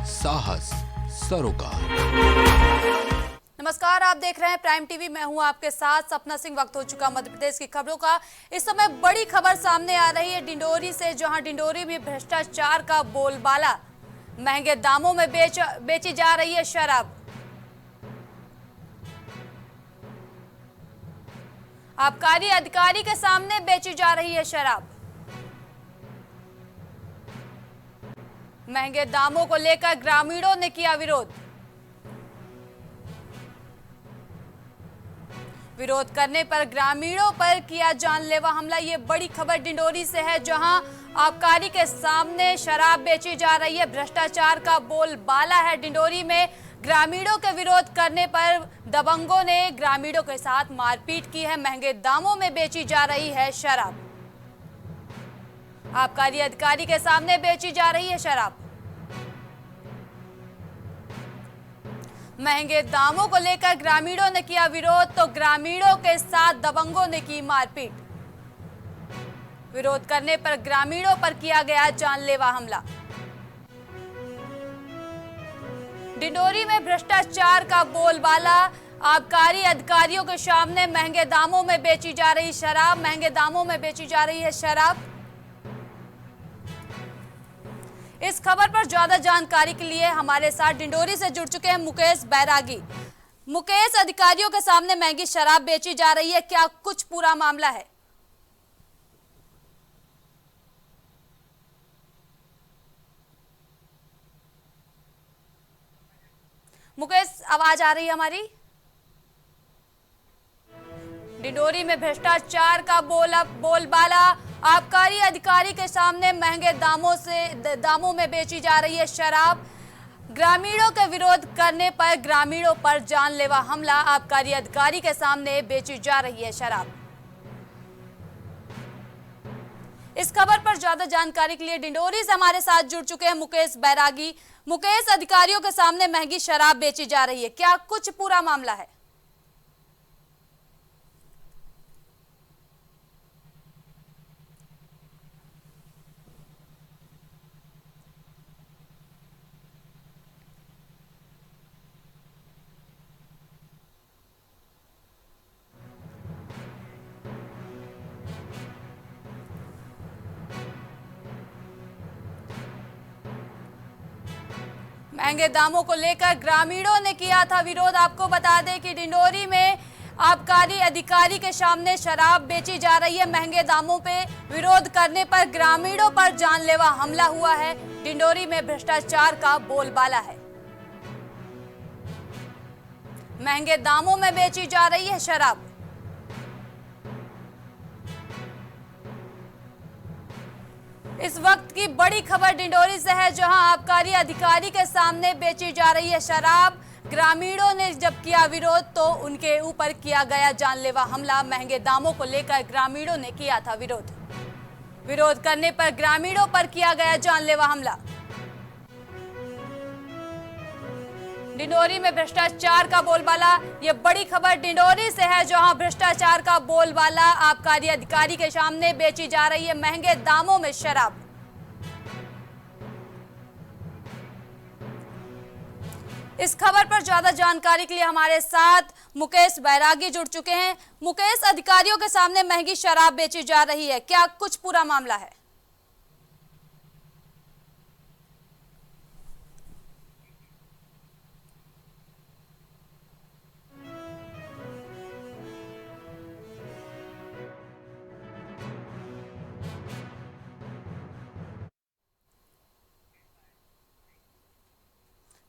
साहस सरोकार। नमस्कार, आप देख रहे हैं प्राइम टीवी। मैं हूं आपके साथ सपना सिंह। वक्त हो चुका मध्य प्रदेश की खबरों का। इस समय बड़ी खबर सामने आ रही है डिंडोरी से, जहां डिंडोरी में भ्रष्टाचार का बोलबाला। महंगे दामों में बेची जा रही है शराब। आबकारी अधिकारी के सामने बेची जा रही है शराब। महंगे दामों को लेकर ग्रामीणों ने किया विरोध। विरोध करने पर ग्रामीणों पर किया जानलेवा हमला। ये बड़ी खबर डिंडोरी से है, जहां आबकारी के सामने शराब बेची जा रही है। भ्रष्टाचार का बोलबाला है डिंडोरी में। ग्रामीणों के विरोध करने पर दबंगों ने ग्रामीणों के साथ मारपीट की है। महंगे दामों में बेची जा रही है शराब। आबकारी अधिकारी के सामने बेची जा रही है शराब। महंगे दामों को लेकर ग्रामीणों ने किया विरोध, तो ग्रामीणों के साथ दबंगों ने की मारपीट। विरोध करने पर ग्रामीणों पर किया गया जानलेवा हमला। डिंडोरी में भ्रष्टाचार का बोलबाला। आबकारी अधिकारियों के सामने महंगे दामों में बेची जा रही शराब। महंगे दामों में बेची जा रही है शराब। इस खबर पर ज्यादा जानकारी के लिए हमारे साथ डिंडोरी से जुड़ चुके हैं मुकेश बैरागी। मुकेश, अधिकारियों के सामने महंगी शराब बेची जा रही है, क्या कुछ पूरा मामला है? मुकेश, आवाज आ रही है हमारी? डिंडोरी में भ्रष्टाचार का बोलबाला। आबकारी अधिकारी के सामने महंगे दामों में बेची जा रही है शराब। ग्रामीणों के विरोध करने पर ग्रामीणों पर जानलेवा हमला। आबकारी अधिकारी के सामने बेची जा रही है शराब। इस खबर पर ज्यादा जानकारी के लिए डिंडोरी से हमारे साथ जुड़ चुके हैं मुकेश बैरागी। मुकेश, अधिकारियों के सामने महंगी शराब बेची जा रही है, क्या कुछ पूरा मामला है? महंगे दामों को लेकर ग्रामीणों ने किया था विरोध। आपको बता दें कि डिंडोरी में आबकारी अधिकारी के सामने शराब बेची जा रही है। महंगे दामों पे विरोध करने पर ग्रामीणों पर जानलेवा हमला हुआ है। डिंडोरी में भ्रष्टाचार का बोलबाला है। महंगे दामों में बेची जा रही है शराब। इस वक्त की बड़ी खबर डिंडोरी से है, जहां आबकारी अधिकारी के सामने बेची जा रही है शराब। ग्रामीणों ने जब किया विरोध तो उनके ऊपर किया गया जानलेवा हमला। महंगे दामों को लेकर ग्रामीणों ने किया था विरोध। विरोध करने पर ग्रामीणों पर किया गया जानलेवा हमला। डिंडोरी में भ्रष्टाचार का बोलबाला। ये बड़ी खबर डिंडोरी से है, जहां भ्रष्टाचार का बोलबाला। आबकारी अधिकारी के सामने बेची जा रही है महंगे दामों में शराब। इस खबर पर ज्यादा जानकारी के लिए हमारे साथ मुकेश बैरागी जुड़ चुके हैं। मुकेश, अधिकारियों के सामने महंगी शराब बेची जा रही है, क्या कुछ पूरा मामला है?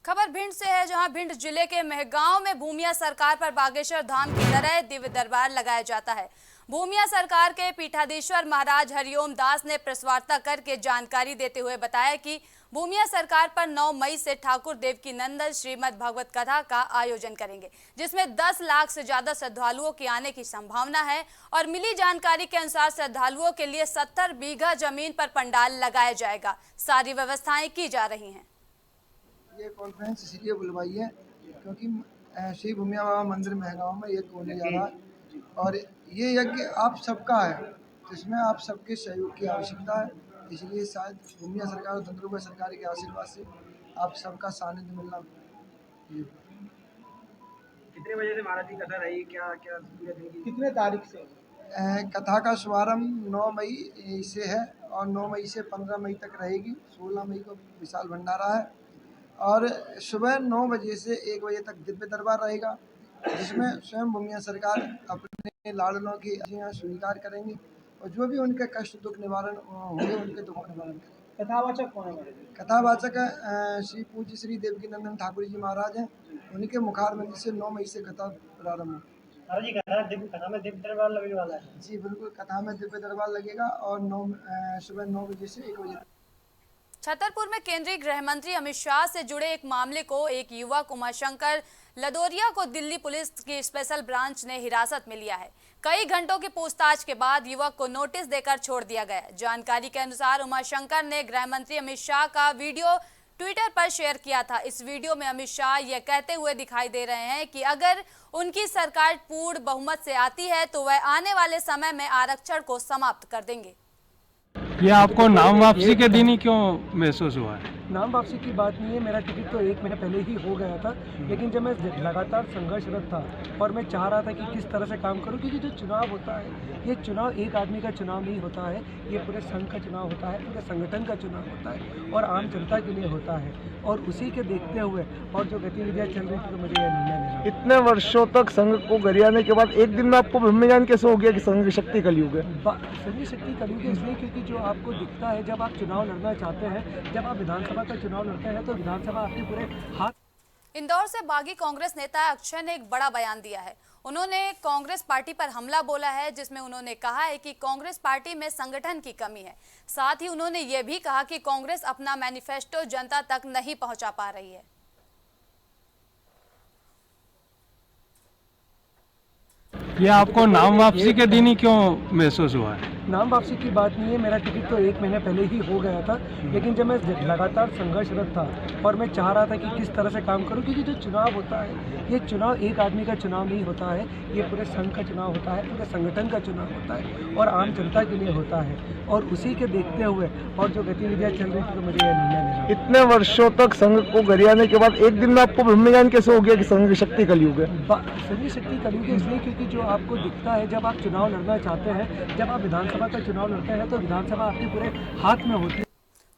खबर भिंड से है, जहां भिंड जिले के मेहगांव में भूमिया सरकार पर बागेश्वर धाम की तरह दिव्य दरबार लगाया जाता है। भूमिया सरकार के पीठाधीश्वर महाराज हरिओम दास ने प्रेस वार्ता करके जानकारी देते हुए बताया कि भूमिया सरकार पर 9 मई से ठाकुर देवकी नंदन श्रीमद् भगवत कथा का आयोजन करेंगे, जिसमें 10 लाख से ज्यादा श्रद्धालुओं के आने की संभावना है। और मिली जानकारी के अनुसार श्रद्धालुओं के लिए 70 बीघा जमीन पर पंडाल लगाया जाएगा। सारी व्यवस्थाएं की जा रही हैं। ये कॉन्फ्रेंस इसलिए बुलवाई है क्योंकि श्री भूमिया बाबा मंदिर महगांव में यज्ञ होने जा रहा है और ये यज्ञ आप सबका है, तो इसमें आप सबके सहयोग की आवश्यकता है। इसलिए शायद भूमिया सरकार और तंत्रुका सरकार के आशीर्वाद से आप सबका सानिध्य मिलना। कितने बजे से महाराज की कथा रही, क्या क्या कितने तारीख से? कथा का शुभारंभ 9 मई से है और 9 मई से 15 मई तक रहेगी। 16 मई को विशाल भंडारा है और सुबह 9 बजे से 1 बजे तक दिव्य दरबार रहेगा, जिसमें स्वयं भूमिया सरकार अपने लाडलों की अर्जियां स्वीकार करेंगी और जो भी उनके कष्ट दुख निवारण होंगे उनके दुख निवारण करेंगे। कथावाचक कौन है? कथावाचक श्री पूज्य श्री देवकीनंदन ठाकुर जी महाराज हैं। उनके मुखारबिंद से 9 मई से कथा प्रारंभ होगी। जी कथा में दिव्य दरबार लगने वाला है। जी बिल्कुल, कथा में दिव्य दरबार लगेगा और सुबह 9 बजे से 1 बजे। छतरपुर में केंद्रीय गृह मंत्री अमित शाह से जुड़े एक मामले को एक युवक उमाशंकर लदोरिया को दिल्ली पुलिस की स्पेशल ब्रांच ने हिरासत में लिया है। कई घंटों की पूछताछ के बाद युवक को नोटिस देकर छोड़ दिया गया। जानकारी के अनुसार उमाशंकर ने गृह मंत्री अमित शाह का वीडियो ट्विटर पर शेयर किया था। इस वीडियो में अमित शाह यह कहते हुए दिखाई दे रहे हैं कि अगर उनकी सरकार पूर्ण बहुमत से आती है तो वह आने वाले समय में आरक्षण को समाप्त कर देंगे। ये आपको नाम वापसी के दिन ही क्यों महसूस हुआ है? नाम वापसी की बात नहीं है, मेरा टिकट तो 1 महीने पहले ही हो गया था, लेकिन जब मैं लगातार संघर्षरत था और मैं चाह रहा था कि किस तरह से काम करूं, क्योंकि जो चुनाव होता है ये चुनाव एक आदमी का चुनाव नहीं होता है, ये पूरे संघ का चुनाव होता है, पूरे संगठन का चुनाव होता है और आम जनता के लिए होता है। और उसी के देखते हुए और जो गतिविधियाँ चल रही थी तो मुझे यह निर्णय लेना। इतने वर्षों तक संघ को गरियाने के बाद एक दिन में आपको ब्रह्मज्ञान कैसे हो गया कि संघ की शक्ति कलयुग है? संघ शक्ति कलयुग है इसलिए क्योंकि जो आपको दिखता है जब आप चुनाव लड़ना चाहते हैं, जब आप विधानसभा का चुनाव लड़ते हैं तो विधानसभा आपके पूरे हाथ। इंदौर से बागी कांग्रेस नेता अक्षय ने एक बड़ा बयान दिया है। उन्होंने कांग्रेस पार्टी पर हमला बोला है, जिसमें उन्होंने कहा है कि कांग्रेस पार्टी में संगठन की कमी है। साथ ही उन्होंने ये भी कहा कि कांग्रेस अपना मैनिफेस्टो जनता तक नहीं पहुंचा पा रही है। ये आपको नाम वापसी के दिन ही क्यों महसूस हुआ है? नाम वापसी की बात नहीं है, मेरा टिकट तो 1 महीने पहले ही हो गया था, लेकिन जब मैं लगातार संघर्षरत था और मैं चाह रहा था कि किस तरह से काम करूं, क्योंकि जो चुनाव होता है ये चुनाव एक आदमी का चुनाव नहीं होता है, ये पूरे संघ का चुनाव होता है, पूरे संगठन का चुनाव होता है और आम जनता के लिए होता है। और उसी के देखते हुए और जो गतिविधियाँ चल रही थी तो मुझे यह निर्णय लेना। इतने वर्षों तक संघ को गरियाने के बाद एक दिन में आपको ब्रह्मज्ञान कैसे हो गया कि संघ की शक्ति कलयुग है? संघ शक्ति कलयुग है इसलिए क्योंकि जो आपको दिखता है जब आप चुनाव लड़ना चाहते हैं, जब आप विधानसभा का चुनाव लड़ते हैं तो विधानसभा आपके पूरे हाथ में होती है।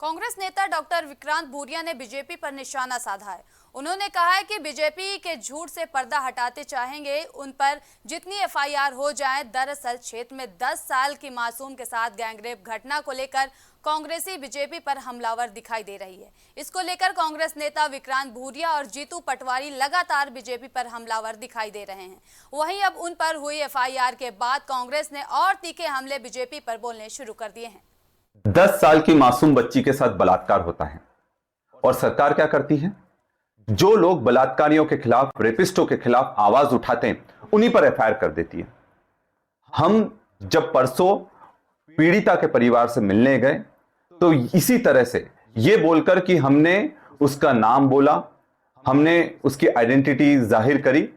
कांग्रेस नेता डॉक्टर विक्रांत भूरिया ने बीजेपी पर निशाना साधा है। उन्होंने कहा है कि बीजेपी के झूठ से पर्दा हटाते चाहेंगे उन पर जितनी एफआईआर हो जाए। दरअसल क्षेत्र में 10 साल की मासूम के साथ गैंगरेप घटना को लेकर कांग्रेसी बीजेपी पर हमलावर दिखाई दे रही है। इसको लेकर कांग्रेस नेता विक्रांत भूरिया और जीतू पटवारी लगातार बीजेपी पर हमलावर दिखाई दे रहे हैं। वहीं अब उन पर हुई एफआईआर के बाद कांग्रेस ने और तीखे हमले बीजेपी पर बोलने शुरू कर दिए हैं। 10 साल की मासूम बच्ची के साथ बलात्कार होता है और सरकार क्या करती है? जो लोग बलात्कारियों के खिलाफ, रेपिस्टों के खिलाफ आवाज उठाते हैं उन्हीं पर एफआईआर कर देती है। हम जब परसों पीड़िता के परिवार से मिलने गए तो इसी तरह से यह बोलकर कि हमने उसका नाम बोला, हमने उसकी आइडेंटिटी जाहिर करी,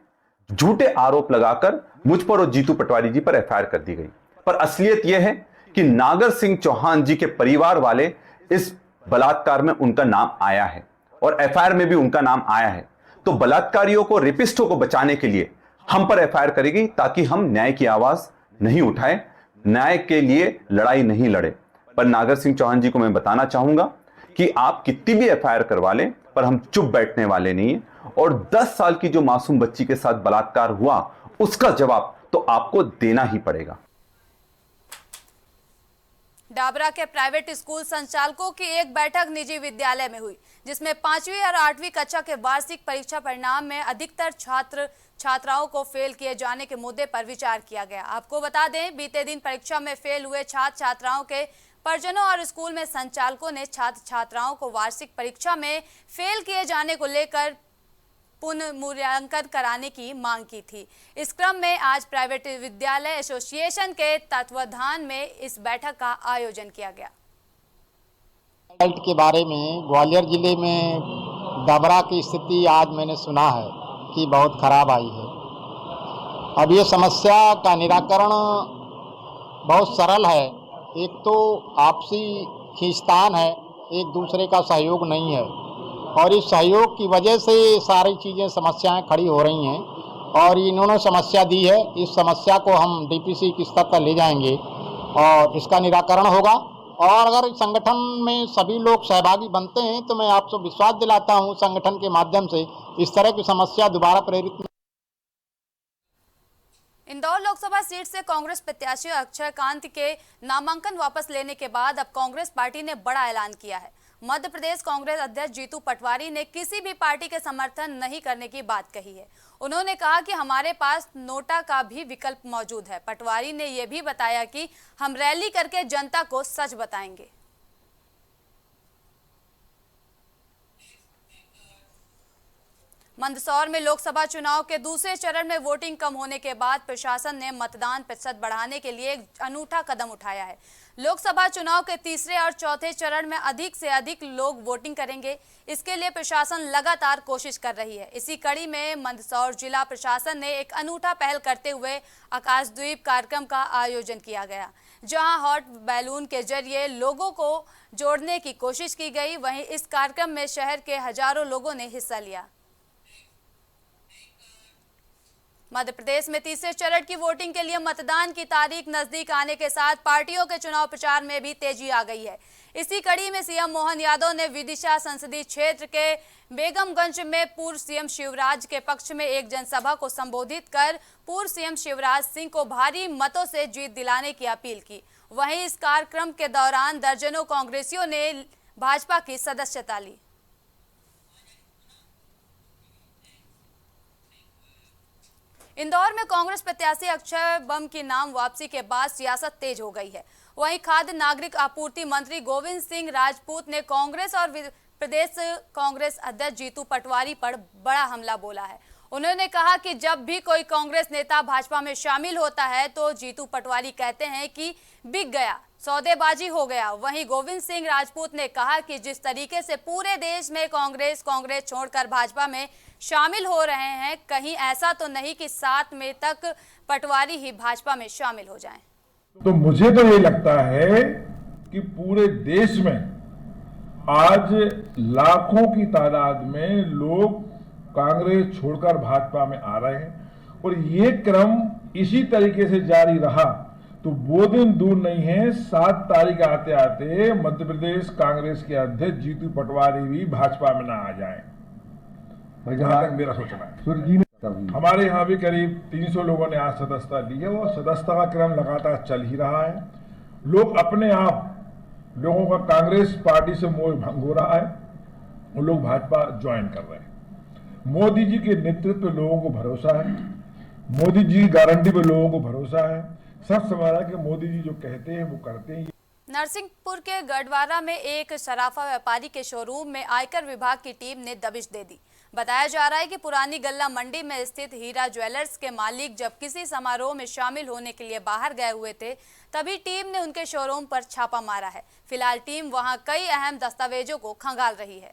झूठे आरोप लगाकर मुझ पर और जीतू पटवारी जी पर एफआईआर कर दी गई। पर असलियत यह है कि नागर सिंह चौहान जी के परिवार वाले इस बलात्कार में उनका नाम आया है और एफआईआर में भी उनका नाम आया है। तो बलात्कारियों को, रेपिस्टों को बचाने के लिए हम पर एफआईआर करेगी ताकि हम न्याय की आवाज नहीं उठाएं, न्याय के लिए लड़ाई नहीं लड़े। पर नागर सिंह चौहान जी को मैं बताना चाहूंगा कि आप कितनी भी एफआईआर करवा लें पर हम चुप बैठने वाले नहीं हैं और 10 साल की जो मासूम बच्ची के साथ बलात्कार हुआ उसका जवाब तो आपको देना ही पड़ेगा। डाबरा के प्राइवेट स्कूल संचालकों की एक बैठक निजी विद्यालय में हुई, जिसमें 5वीं और 8वीं कक्षा के वार्षिक परीक्षा परिणाम में अधिकतर छात्राओं को फेल किए जाने के मुद्दे पर विचार किया गया। आपको बता दें, बीते दिन परीक्षा में फेल हुए छात्र छात्राओं के परिजनों और स्कूल में संचालकों ने छात्र छात्राओं को वार्षिक परीक्षा में फेल किए जाने को लेकर पुनर्मूल्यांकन कराने की मांग की थी। इस क्रम में आज प्राइवेट विद्यालय एसोसिएशन के तत्वावधान में इस बैठक का आयोजन किया गया। रिजल्ट के बारे में ग्वालियर जिले में डाबरा की स्थिति आज मैंने सुना है कि बहुत खराब आई है। अब ये समस्या का निराकरण बहुत सरल है। एक तो आपसी खींचतान है, एक दूसरे का सहयोग नहीं है। और इस सहयोग की वजह से सारी चीज़ें समस्याएं खड़ी हो रही हैं और इन्होंने समस्या दी है। इस समस्या को हम डीपीसी की स्तर पर ले जाएंगे और इसका निराकरण होगा। और अगर संगठन में सभी लोग सहभागी बनते हैं तो मैं आपसे विश्वास दिलाता हूं संगठन के माध्यम से इस तरह की समस्या दोबारा प्रेरित। इंदौर लोकसभा सीट से कांग्रेस प्रत्याशी अक्षय कांत के नामांकन वापस लेने के बाद अब कांग्रेस पार्टी ने बड़ा ऐलान किया है। मध्य प्रदेश कांग्रेस अध्यक्ष जीतू पटवारी ने किसी भी पार्टी के समर्थन नहीं करने की बात कही है। उन्होंने कहा कि हमारे पास नोटा का भी विकल्प मौजूद है। पटवारी ने यह भी बताया कि हम रैली करके जनता को सच बताएंगे। मंदसौर में लोकसभा चुनाव के दूसरे चरण में वोटिंग कम होने के बाद प्रशासन ने मतदान प्रतिशत बढ़ाने के लिए एक अनूठा कदम उठाया है। लोकसभा चुनाव के तीसरे और चौथे चरण में अधिक से अधिक लोग वोटिंग करेंगे। इसके लिए प्रशासन लगातार कोशिश कर रही है। इसी कड़ी में मंदसौर जिला प्रशासन ने एक अनूठा पहल करते हुए आकाशद्वीप कार्यक्रम का आयोजन किया गया, जहां हॉट बैलून के जरिए लोगों को जोड़ने की कोशिश की गई। वहीं इस कार्यक्रम में शहर के हजारों लोगों ने हिस्सा लिया। मध्य प्रदेश में तीसरे चरण की वोटिंग के लिए मतदान की तारीख नजदीक आने के साथ पार्टियों के चुनाव प्रचार में भी तेजी आ गई है। इसी कड़ी में सीएम मोहन यादव ने विदिशा संसदीय क्षेत्र के बेगमगंज में पूर्व सीएम शिवराज के पक्ष में एक जनसभा को संबोधित कर पूर्व सीएम शिवराज सिंह को भारी मतों से जीत दिलाने की अपील की। वहीं इस कार्यक्रम के दौरान दर्जनों कांग्रेसियों ने भाजपा की सदस्यता ली। इंदौर में कांग्रेस प्रत्याशी अक्षय बम की नाम वापसी के बाद सियासत तेज हो गई है। वहीं खाद्य नागरिक आपूर्ति मंत्री गोविंद सिंह राजपूत ने कांग्रेस और प्रदेश कांग्रेस अध्यक्ष जीतू पटवारी पर बड़ा हमला बोला है। उन्होंने कहा कि जब भी कोई कांग्रेस नेता भाजपा में शामिल होता है तो जीतू पटवारी कहते हैं कि बिक गया, सौदेबाजी हो गया। वहीं गोविंद सिंह राजपूत ने कहा कि जिस तरीके से पूरे देश में कांग्रेस छोड़कर भाजपा में शामिल हो रहे हैं, कहीं ऐसा तो नहीं कि 7 मई तक पटवारी ही भाजपा में शामिल हो जाएं। तो मुझे तो ये लगता है कि पूरे देश में आज लाखों की तादाद में लोग कांग्रेस छोड़कर भाजपा में आ रहे हैं और ये क्रम इसी तरीके से जारी रहा तो वो दिन दूर नहीं है 7 तारीख आते आते मध्य प्रदेश कांग्रेस के अध्यक्ष जीतू पटवारी भी भाजपा में ना आ जाए। जहां तक मेरा सोचना है, हमारे यहाँ भी करीब 300 लोगों ने आज सदस्यता ली है और सदस्यता का क्रम लगातार चल ही रहा है। लोग अपने आप लोगों का कांग्रेस पार्टी से मोह भंग हो रहा है और लोग भाजपा ज्वाइन कर रहे हैं। मोदी जी के नेतृत्व पे लोगों को भरोसा है, मोदी जी की गारंटी पे लोगों को भरोसा है। सब समझ रहा है कि मोदी जी जो कहते हैं वो करते हैं। नरसिंहपुर के गढ़वारा में एक सराफा व्यापारी के शोरूम में आयकर विभाग की टीम ने दबिश दे दी। बताया जा रहा है कि पुरानी गल्ला मंडी में स्थित हीरा ज्वेलर्स के मालिक जब किसी समारोह में शामिल होने के लिए बाहर गए हुए थे, तभी टीम ने उनके शोरूम पर छापा मारा है। फिलहाल टीम वहां कई अहम दस्तावेजों को खंगाल रही है।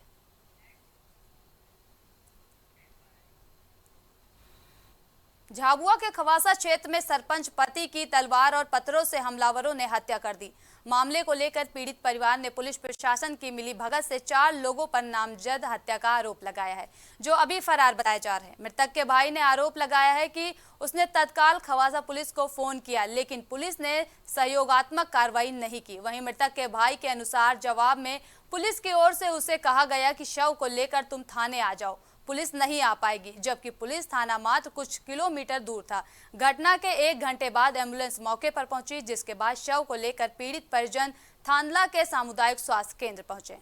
झाबुआ के खवासा क्षेत्र में सरपंच पति की तलवार और पत्थरों से हमलावरों ने हत्या कर दी। मामले को लेकर पीड़ित परिवार ने पुलिस प्रशासन की मिलीभगत से 4 लोगों पर नामजद हत्या का आरोप लगाया है, जो अभी फरार बताए जा रहे हैं। मृतक के भाई ने आरोप लगाया है कि उसने तत्काल खवासा पुलिस को फोन किया, लेकिन पुलिस ने सहयोगात्मक कार्रवाई नहीं की। वहीं मृतक के भाई के अनुसार जवाब में पुलिस की ओर से उसे कहा गया कि शव को लेकर तुम थाने आ जाओ, पुलिस नहीं आ पाएगी, जबकि पुलिस थाना मात्र कुछ किलोमीटर दूर था। घटना के 1 घंटे बाद एम्बुलेंस मौके पर पहुंची, जिसके बाद शव को लेकर पीड़ित परिजन थांदला के सामुदायिक स्वास्थ्य केंद्र पहुंचे।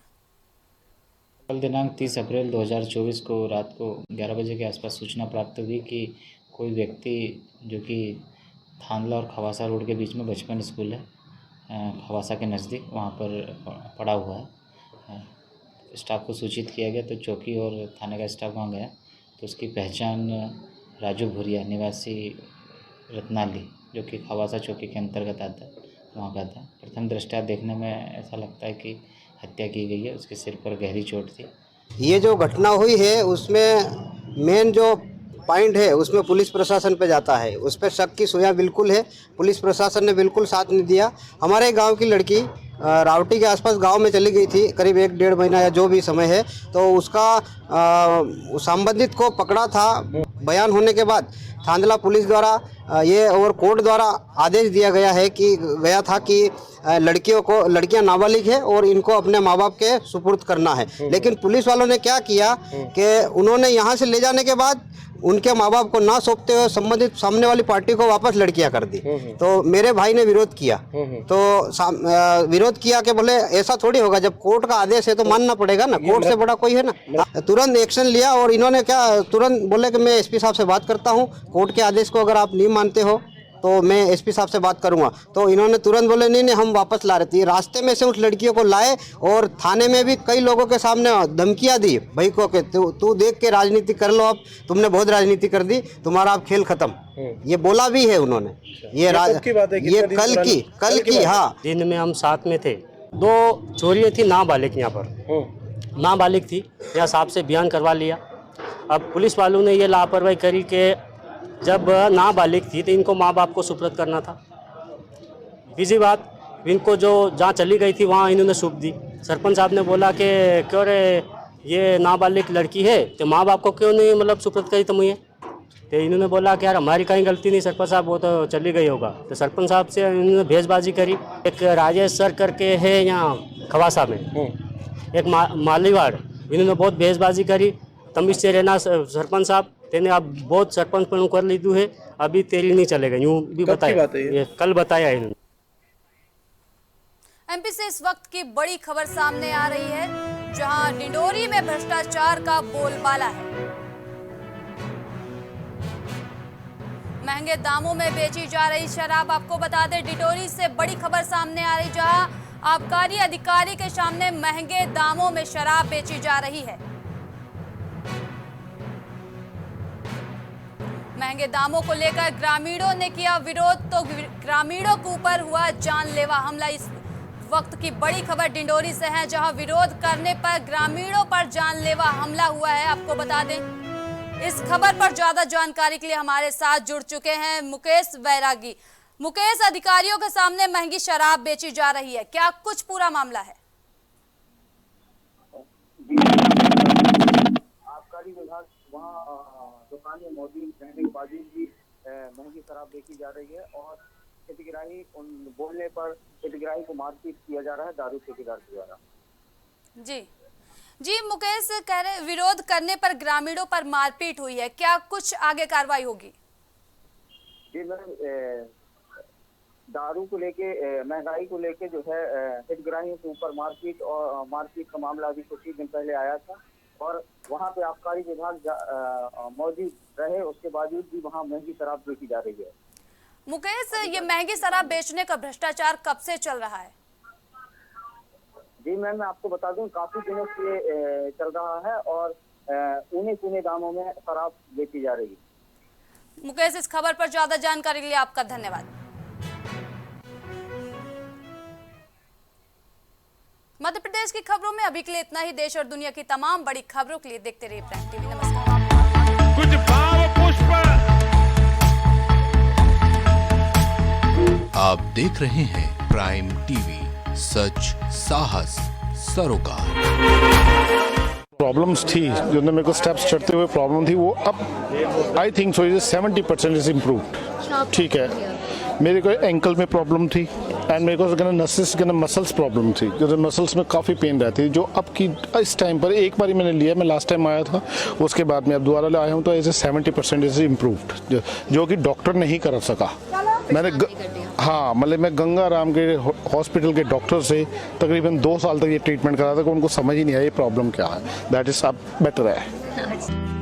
कल दिनांक 30 अप्रैल 2024 को रात को 11 बजे के आसपास सूचना प्राप्त हुई कि कोई व्यक्ति जो कि थांदला और खवासा रोड के बीच में बचपन स्कूल है, खवासा के नज़दीक, वहाँ पर पड़ा हुआ है। स्टाफ को सूचित किया गया तो चौकी और थाने का स्टाफ वहाँ गया तो उसकी पहचान राजू भुरिया निवासी रत्नाली, जो कि खवासा चौकी के अंतर्गत आता है, वहाँ का था। प्रथम दृष्टया देखने में ऐसा लगता है कि हत्या की गई है। उसके सिर पर गहरी चोट थी। ये जो घटना हुई है उसमें मेन जो पॉइंट है उसमें पुलिस प्रशासन पे जाता है, उस पर शक की सुइयां बिल्कुल है। पुलिस प्रशासन ने बिल्कुल साथ नहीं दिया। हमारे गांव की लड़की रावटी के आसपास गांव में चली गई थी करीब 1-1.5 महीना या जो भी समय है, तो उसका संबंधित को पकड़ा था। बयान होने के बाद थांदला पुलिस द्वारा ये और कोर्ट द्वारा आदेश दिया गया था कि लड़कियां नाबालिग है और इनको अपने माँ बाप के सुपुर्द करना है। लेकिन पुलिस वालों ने क्या किया कि उन्होंने यहाँ से ले जाने के बाद उनके माँ बाप को ना सौंपते हुए संबंधित सामने वाली पार्टी को वापस लड़कियां कर दी। तो मेरे भाई ने विरोध किया, तो विरोध किया कि बोले ऐसा थोड़ी होगा, जब कोर्ट का आदेश है तो मानना पड़ेगा ना, कोर्ट से बड़ा कोई है ना। तुरंत एक्शन लिया और इन्होंने क्या तुरंत बोले कि मैं एसपी साहब से बात करता हूँ, कोर्ट के आदेश को अगर आप नहीं मानते हो तो मैं एसपी साहब से बात करूंगा। तो इन्होंने तुरंत बोले नहीं हम वापस ला रहे थे। रास्ते में से उस लड़कियों को लाए और थाने में भी कई लोगों के सामने धमकियां दी भाई को कि तू देख के राजनीति कर लो, अब तुमने बहुत राजनीति कर दी, तुम्हारा अब खेल खत्म। ये बोला भी है उन्होंने। ये कल की हाँ, दिन में हम साथ में थे। 2 चोरियाँ थी नाबालिग, यहाँ पर नाबालिग थी, यहाँ साहब से बयान करवा लिया। अब पुलिस वालों ने ये लापरवाही करी कि जब नाबालिग थी तो इनको माँ बाप को सुपुर्द करना था। इसी बात इनको जो जहाँ चली गई थी वहाँ इन्होंने सौंप दी। सरपंच साहब ने बोला कि क्यों रे ये नाबालिग लड़की है तो माँ बाप को क्यों नहीं मतलब सुपुर्द करी तुम ये। तो इन्होंने बोला कि यार हमारी कहीं गलती नहीं सरपंच साहब, वो तो चली गई होगा। तो सरपंच साहब से इन्होंने भेजबाजी करी। एक राजेश सर करके है यहाँ खवासा में, एक मालीवाड़, इन्होंने बहुत भेजबाजी करी। तमीज से रहना सरपंच साहब, तेने अब बहुत सरपंच पण कर लीधु है, अभी तेरी नहीं चलेगा, यूँ भी बताया। ये कल बताया इन्होंने। एमपी से इस वक्त की बड़ी खबर सामने आ रही है, जहां डिंडोरी में भ्रष्टाचार का बोलबाला है। महंगे दामों में बेची जा रही शराब। आपको बता दें डिंडोरी से बड़ी खबर सामने आ रही, जहां आबकारी अधिकारी के सामने महंगे दामों में शराब बेची जा रही है। महंगे दामों को लेकर ग्रामीणों ने किया विरोध, तो ग्रामीणों के ऊपर हुआ जानलेवा हमला। इस वक्त की बड़ी खबर डिंडोरी से है, जहां विरोध करने पर ग्रामीणों पर जानलेवा हमला हुआ है। आपको बता दें इस खबर पर ज्यादा जानकारी के लिए हमारे साथ जुड़ चुके हैं मुकेश बैरागी। मुकेश, अधिकारियों के सामने महंगी शराब बेची जा रही है, क्या कुछ पूरा मामला है? आबकारी विभाग वहाँ दुकान में मौजूद रहने के बावजूद भी महंगी शराब बेची जा रही है और हितग्राही उन बोलने पर हितग्राही को मारपीट किया जा रहा है दारू ठेकेदार के द्वारा। जी मुकेश कह रहे विरोध करने पर ग्रामीणों पर मारपीट हुई है, क्या कुछ आगे कार्रवाई होगी? जी मैम, दारू को लेके महंगाई को लेके जो है हितग्राहियों के ऊपर मारपीट का मामला अभी कुछ ही दिन पहले आया था और वहाँ पे आबकारी विभाग मौजूद रहे, उसके बावजूद भी वहाँ महंगी शराब बेची जा रही है। मुकेश, ये महंगी शराब बेचने का भ्रष्टाचार कब से चल रहा है? जी मैम, मैं आपको बता दूं काफी दिनों से चल रहा है और ऊने दामों में शराब बेची जा रही है। मुकेश, इस खबर पर ज्यादा जानकारी के लिए आपका धन्यवाद। मध्य प्रदेश की खबरों में अभी के लिए इतना ही। देश और दुनिया की तमाम बड़ी खबरों के लिए देखते रहिए प्राइम टीवी। नमस्कार। कुछ भाव पुष्प। आप देख रहे हैं प्राइम टीवी, सच साहस सरोकार। प्रॉब्लम्स थी जो मेरे को स्टेप्स चढ़ते हुए प्रॉब्लम थी, वो अब I think so 70% is improved. ठीक है, मेरे को एंकल में प्रॉब्लम थी एंड मेरे को नसेस मसल्स प्रॉब्लम थी, जो मसल्स में काफ़ी पेन रहती है, जो अब की इस टाइम पर एक बार मैंने लिया, मैं लास्ट टाइम आया था, उसके बाद मैं अब दोबारा आया हूँ, तो ऐसे 70% इज इम्प्रूव्ड, जो कि डॉक्टर नहीं कर सका। मैंने हाँ मतलब मैं गंगा राम के हॉस्पिटल के डॉक्टर से तकरीबन 2 साल तक ये ट्रीटमेंट करा था, कि उनको समझ ही नहीं आया ये प्रॉब्लम क्या है। दैट इज अब बेटर है।